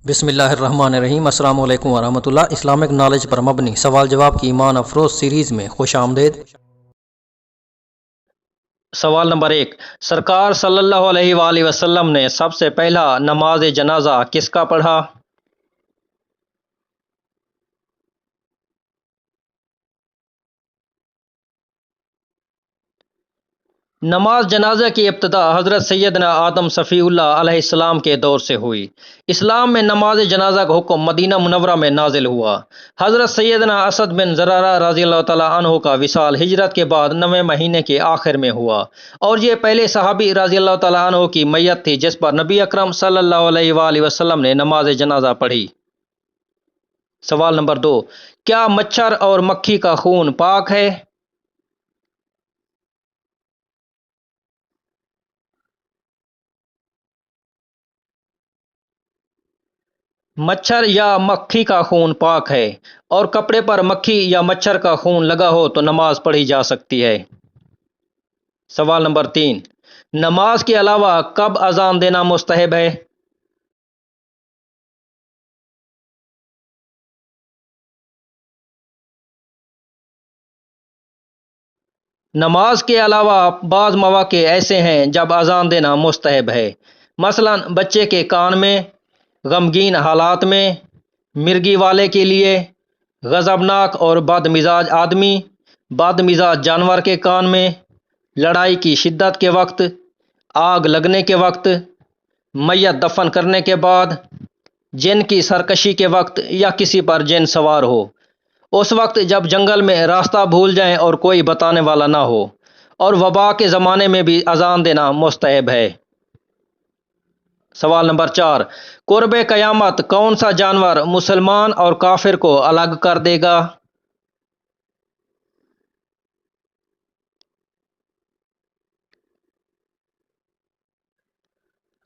بسم اللہ الرحمن الرحیم۔ السلام علیکم ورحمۃ اللہ۔ اسلامک نالج پر مبنی سوال جواب کی ایمان افروز سیریز میں خوش آمدید۔ سوال نمبر 1، سرکار صلی اللہ علیہ وآلہ وسلم نے سب سے پہلا نماز جنازہ کس کا پڑھا؟ نماز جنازہ کی ابتدا حضرت سیدنا آدم صفی اللہ علیہ السلام کے دور سے ہوئی۔ اسلام میں نماز جنازہ کا حکم مدینہ منورہ میں نازل ہوا۔ حضرت سیدنا اسد بن زرارہ رضی اللہ تعالیٰ عنہ کا وصال ہجرت کے بعد 9ویں مہینے کے آخر میں ہوا، اور یہ پہلے صحابی رضی اللہ تعالیٰ عنہ کی میت تھی جس پر نبی اکرم صلی اللہ علیہ وآلہ وسلم نے نماز جنازہ پڑھی۔ سوال نمبر 2، کیا مچھر اور مکھی کا خون پاک ہے؟ مچھر یا مکھی کا خون پاک ہے، اور کپڑے پر مکھی یا مچھر کا خون لگا ہو تو نماز پڑھی جا سکتی ہے۔ سوال نمبر 3، نماز کے علاوہ کب اذان دینا مستحب ہے؟ نماز کے علاوہ بعض مواقع ایسے ہیں جب اذان دینا مستحب ہے، مثلا بچے کے کان میں، غمگین حالات میں، مرگی والے کے لیے، غضبناک اور بد مزاج آدمی، بد مزاج جانور کے کان میں، لڑائی کی شدت کے وقت، آگ لگنے کے وقت، میت دفن کرنے کے بعد، جن کی سرکشی کے وقت یا کسی پر جن سوار ہو، اس وقت جب جنگل میں راستہ بھول جائیں اور کوئی بتانے والا نہ ہو، اور وبا کے زمانے میں بھی اذان دینا مستحب ہے۔ سوال نمبر 4، قرب قیامت کون سا جانور مسلمان اور کافر کو الگ کر دے گا؟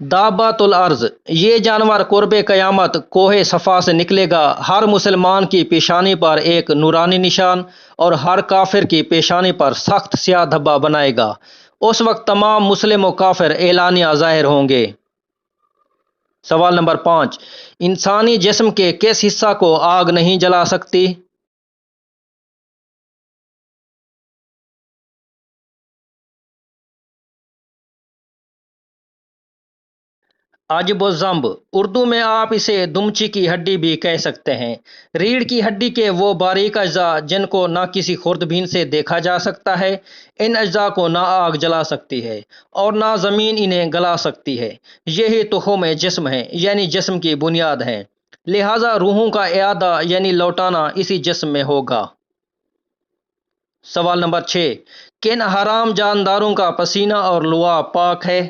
دابۃ الارض، یہ جانور قرب قیامت کوہ صفا سے نکلے گا۔ ہر مسلمان کی پیشانی پر ایک نورانی نشان اور ہر کافر کی پیشانی پر سخت سیاہ دھبا بنائے گا۔ اس وقت تمام مسلم و کافر اعلانیہ ظاہر ہوں گے۔ سوال نمبر 5، انسانی جسم کے کس حصہ کو آگ نہیں جلا سکتی؟ عجب الذنب، اردو میں آپ اسے دمچی کی ہڈی بھی کہہ سکتے ہیں۔ ریڑھ کی ہڈی کے وہ باریک اجزاء جن کو نہ کسی خوردبین سے دیکھا جا سکتا ہے، ان اجزاء کو نہ آگ جلا سکتی ہے اور نہ زمین انہیں گلا سکتی ہے۔ یہی تخم جسم ہیں، یعنی جسم کی بنیاد ہیں، لہٰذا روحوں کا اعادہ یعنی لوٹانا اسی جسم میں ہوگا۔ سوال نمبر 6، کن حرام جانداروں کا پسینہ اور لعاب پاک ہے؟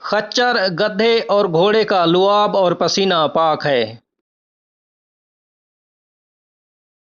خچر، گدھے اور گھوڑے کا لعاب اور پسینہ پاک ہے۔